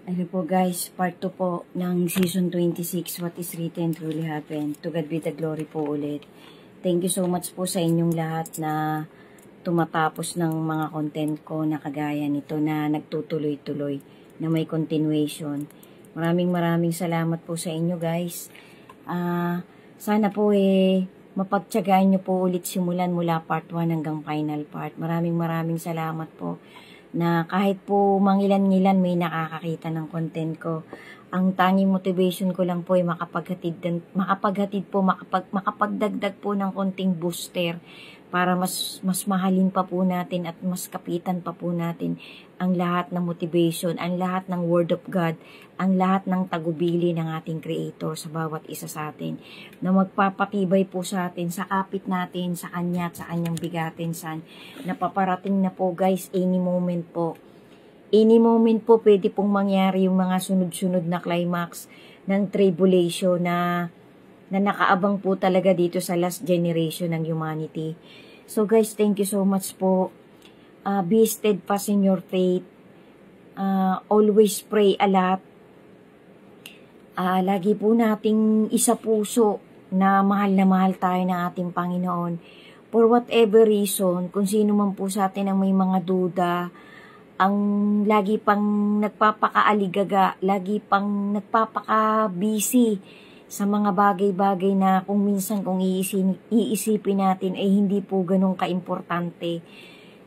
Ano po guys, part 2 po ng season 26, What is Written Truly Happened. To God be the glory po ulit. Thank you so much po sa inyong lahat na tumatapos ng mga content ko na kagaya nito na nagtutuloy-tuloy, na may continuation. Maraming salamat po sa inyo guys. Sana po mapagtyagaan nyo po ulit simulan mula part 1 hanggang final part. Maraming salamat po na kahit po mangilan-ngilan may nakakakita ng content ko. Ang tanging motivation ko lang po ay makapagdagdag po ng konting booster para mas mahalin pa po natin at mas kapitan pa po natin ang lahat ng motivation, ang lahat ng word of God, ang lahat ng tagubili ng ating Creator sa bawat isa sa atin, na magpapatibay po sa atin, sa kapit natin, sa Kanya at sa Kanyang bigatin san. Napaparating na po guys, any moment po. Any moment po pwede pong mangyari yung mga sunod-sunod na climax ng tribulation na nakaabang po talaga dito sa last generation ng humanity. So guys, thank you so much po. Be steadfast in your faith. Always pray a lot. Lagi po nating isa puso na mahal tayo ng ating Panginoon. For whatever reason, kung sino man po sa atin ang may mga duda, ang lagi pang nagpapakaaligaga, lagi pang nagpapaka-busy sa mga bagay-bagay na kung minsan kung iisipin natin ay hindi po ganun kaimportante.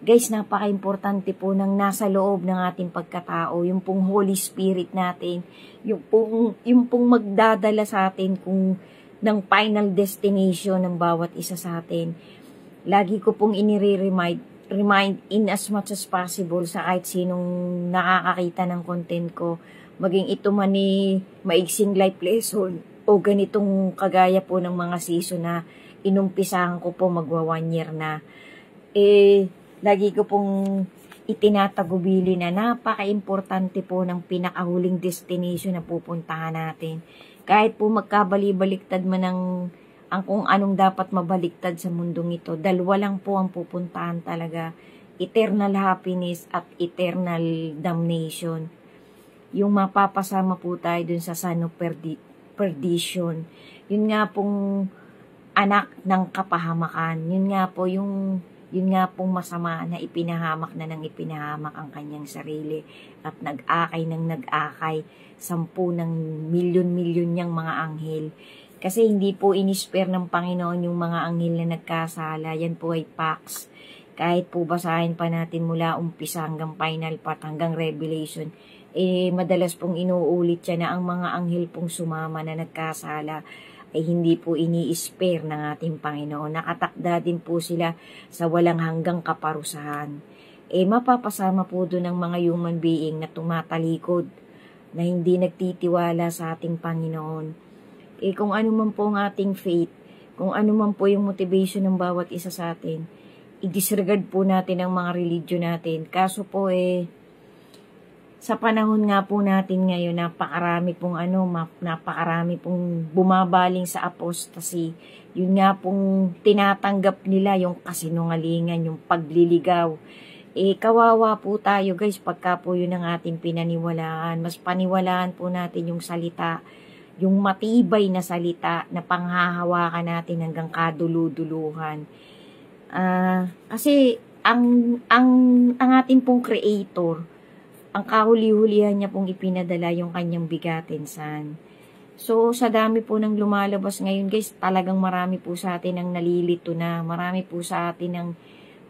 Guys, napaka-importante po ng nasa loob ng ating pagkatao, yung pong Holy Spirit natin, yung pong magdadala sa atin kung ng final destination ng bawat isa sa atin. Lagi ko pong remind in as much as possible sa kahit sinong nakakakita ng content ko, maging ito man ni maigsing life lesson o ganitong kagaya po ng mga season na inumpisahan ko po magwa 1 year na. Lagi ko pong itinatagubili na napaka-importante po ng pinakahuling destination na pupuntahan natin. Kahit po magkabali-baliktad man ang kung anong dapat mabaliktad sa mundong ito, dalawa lang po ang pupuntahan talaga, eternal happiness at eternal damnation. Yung mapapasama po tayo dun sa son of perdition. Yun nga pong anak ng kapahamakan. Yun nga pong masama na ipinahamak ang kanyang sarili at nag-akay sampu ng milyon-milyon niyang mga anghel. Kasi hindi po inispare ng Panginoon yung mga anghel na nagkasala. Yan po ay facts. Kahit po basahin pa natin mula umpisa hanggang final part, hanggang Revelation, madalas pong inuulit siya na ang mga anghel pong sumama na nagkasala ay hindi po ini-spare ng ating Panginoon. Nakatakda din po sila sa walang hanggang kaparusahan. Mapapasama po doon ang mga human being na tumatalikod, na hindi nagtitiwala sa ating Panginoon. Kung ano man po ang ating faith, kung ano man po yung motivation ng bawat isa sa atin, i-disregard po natin ang mga religion natin. Kaso po sa panahon nga po natin ngayon, napakarami pong bumabaling sa apostasy. Yun nga pong tinatanggap nila yung kasinungalingan, yung pagliligaw. Kawawa po tayo guys pagka po yun ang ating pinaniwalaan. Mas paniwalaan po natin yung salita, yung matibay na salita na panghahawakan natin hanggang kaduluduluhan. Kasi ang ating pong Creator, ang kahuli-hulihan niya pong ipinadala yung kanyang bigatin san. So, sa dami po ng lumalabas ngayon guys, talagang marami po sa atin ang nalilito na. Marami po sa atin ang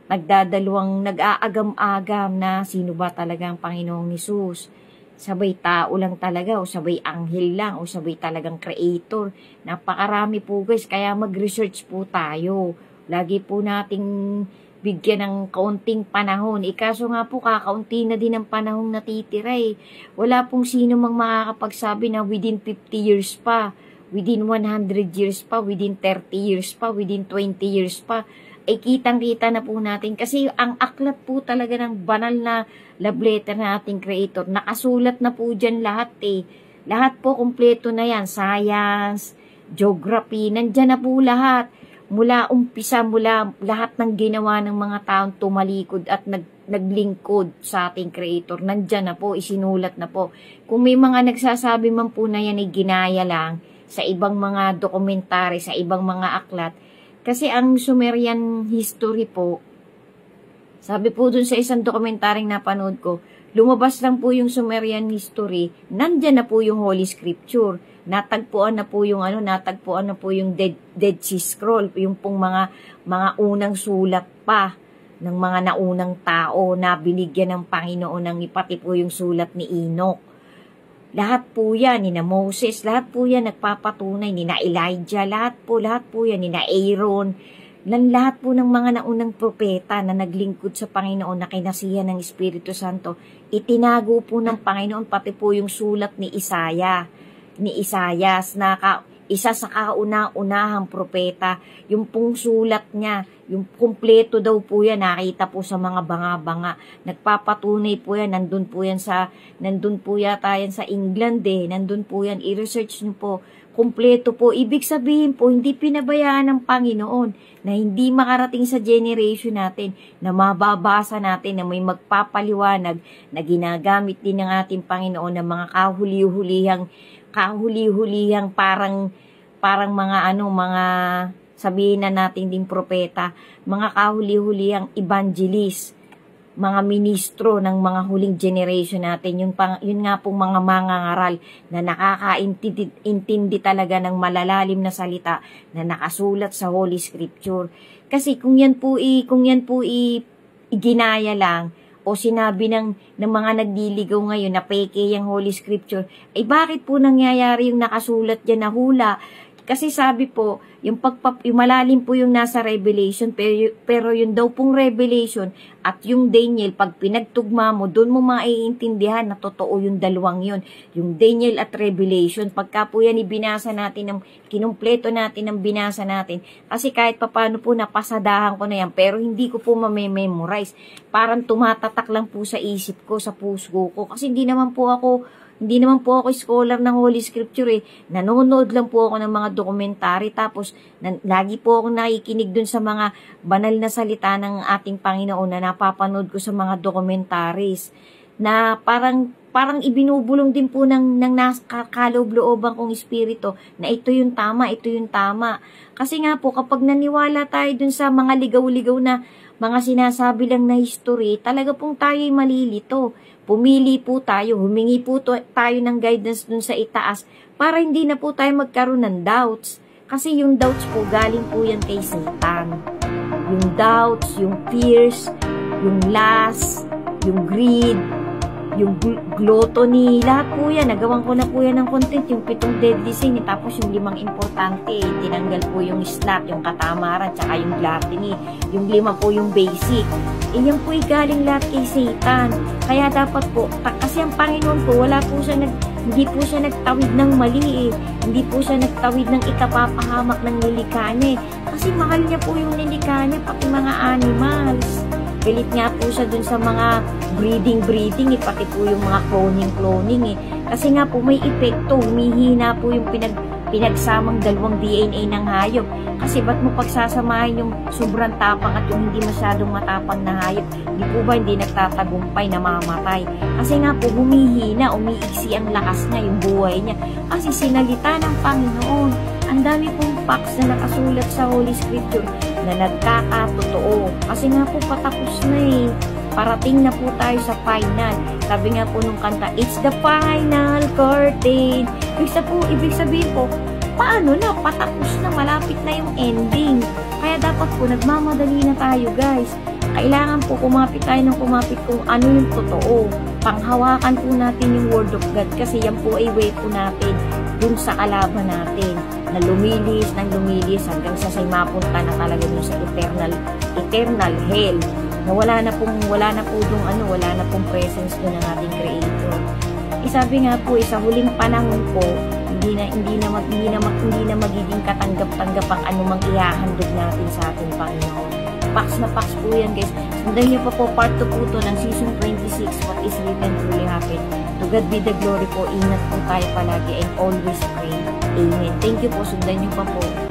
nag-aagam-agam na sino ba talaga ang Panginoong Hesus. Sabay tao lang talaga, o sabay anghel lang, o sabay talagang Creator. Napakarami po guys, kaya mag-research po tayo. Lagi po nating bigyan ng kaunting panahon. Kaso nga po, kakaunti na din ang panahong natitira Wala pong sino mang makakapagsabi na within 50 years pa, within 100 years pa, within 30 years pa, within 20 years pa. Kitang-kita na po natin. Kasi ang aklat po talaga ng banal na love letter na ating Creator, nakasulat na po dyan lahat Lahat po kompleto na yan. Science, geography, nandyan na po lahat. Mula umpisa, mula lahat ng ginawa ng mga taong tumalikod at naglingkod sa ating Creator. Nandyan na po, isinulat na po. Kung may mga nagsasabi man po na yan ay ginaya lang sa ibang mga dokumentary, sa ibang mga aklat, kasi ang Sumerian history po, sabi po dun sa isang dokumentaryong napanood ko, lumabas lang po yung Sumerian history, nandyan na po yung Holy Scripture. Natagpuan na po yung Dead Sea Scroll, yung pong mga unang sulat pa ng mga naunang tao na binigyan ng Panginoon ng pati po yung sulat ni Enoch. Lahat po yan, ni na Moses, lahat po yan nagpapatunay, ni na Elijah, lahat po yan, ni na Aaron, lahat po ng mga naunang propeta na naglingkod sa Panginoon na kinasihan ng Espiritu Santo, itinago po ng Panginoon pati po yung sulat ni Isaias na isa sa kauna-unahang propeta, yung pong sulat niya, yung kumpleto daw po yan, nakita po sa mga banga-banga, nagpapatunay po yan, nandun po yata yan sa England nandun po yan, i-research nyo po, kumpleto po, ibig sabihin po, hindi pinabayaan ng Panginoon, na hindi makarating sa generation natin, na mababasa natin, na may magpapaliwanag, na ginagamit din ng ating Panginoon ng mga kahuli-hulihang parang mga sabihin na natin ding propeta, mga kahuli-hulihang evangelist, mga ministro ng mga huling generation natin, yun nga pong mga mangangaral na nakakaintindi talaga ng malalalim na salita na nakasulat sa Holy Scripture. Kasi kung yan po ginaya lang, o sinabi ng mga nagliligaw ngayon na peke yung Holy Scripture, ay bakit po nangyayari yung nakasulat dyan na hula? Kasi sabi po, yung malalim po yung nasa Revelation, pero yung daw pong Revelation at yung Daniel, pag pinagtugma mo, doon mo maiintindihan na totoo yung dalawang yun. Yung Daniel at Revelation, pagka po yan ibinasa natin, kinumpleto natin ang binasa natin, kasi kahit papano po napasadahan ko na yan, pero hindi ko po mamememorize. Parang tumatatak lang po sa isip ko, sa puso ko, kasi hindi naman po ako scholar ng Holy Scripture Nanonood lang po ako ng mga dokumentary, tapos lagi po ako nakikinig dun sa mga banal na salita ng ating Panginoon na napapanood ko sa mga documentaries na parang ibinubulong din po ng kaloob-looban kong espiritu na ito yung tama. Kasi nga po, kapag naniwala tayo dun sa mga ligaw-ligaw na mga sinasabi lang na history, talaga pong tayo'y malilito. Pumili po tayo, humingi po tayo ng guidance dun sa itaas para hindi na po tayo magkaroon ng doubts. Kasi yung doubts po, galing po yan kay Satan. Yung doubts, yung fears, yung lust, yung greed, yung gluttony, lahat po yan. Nagawan ko na po yan ng content, yung 7 deadly sin, tapos yung 5 importante, tinanggal po yung sloth, yung katamaran, tsaka yung gluttony. Yung 5 po yung basic. Yan po galing lahat kay Satan. Kaya dapat po, kasi ang Panginoon po, hindi po siya nagtawid ng mali Hindi po siya nagtawid ng ikapapahamak ng nilikha niya Kasi mahal niya po yung nilikha niya, pati mga animals. Pilit nga po siya dun sa mga breeding pati po yung mga cloning Kasi nga po may epekto, humihina po yung pinagsamang dalawang DNA ng hayop. Kasi ba't mo pagsasamahin yung sobrang tapang at yung hindi masyadong matapang na hayop? Hindi nagtatagumpay, namamatay. Kasi nga po humihina, umiiksi ang lakas niya, yung buhay niya. Kasi sinalita ng Panginoon. Ang dami pong facts na nakasulat sa Holy Scripture na nagkakatotoo. Kasi nga po patapos na Parating na po tayo sa final. Sabi nga po nung kanta, it's the final curtain. Ibig sabihin po, paano na? Patapos na, malapit na yung ending. Kaya dapat po, nagmamadali na tayo guys. Kailangan po kumapit tayo ng kumapit kung ano yung totoo. Panghawakan po natin yung Word of God kasi yan po ay way po natin dun sa kalaban natin na lumilis hanggang sa mapunta na talaga dun sa eternal hell. Na wala na pong presence doon ng ating Creator. Sabi nga po, sa huling panahon po, hindi na magiging katanggap-tanggap ang anumang ihahandog natin sa ating Panginoon. Pax na pax po yan guys. Sundan niyo pa po part 2 po to ng season 26, what is written truly happened. To God be the glory po. Ingat po tayo palagi and always pray. Amen. Thank you po. Sundan niyo pa po.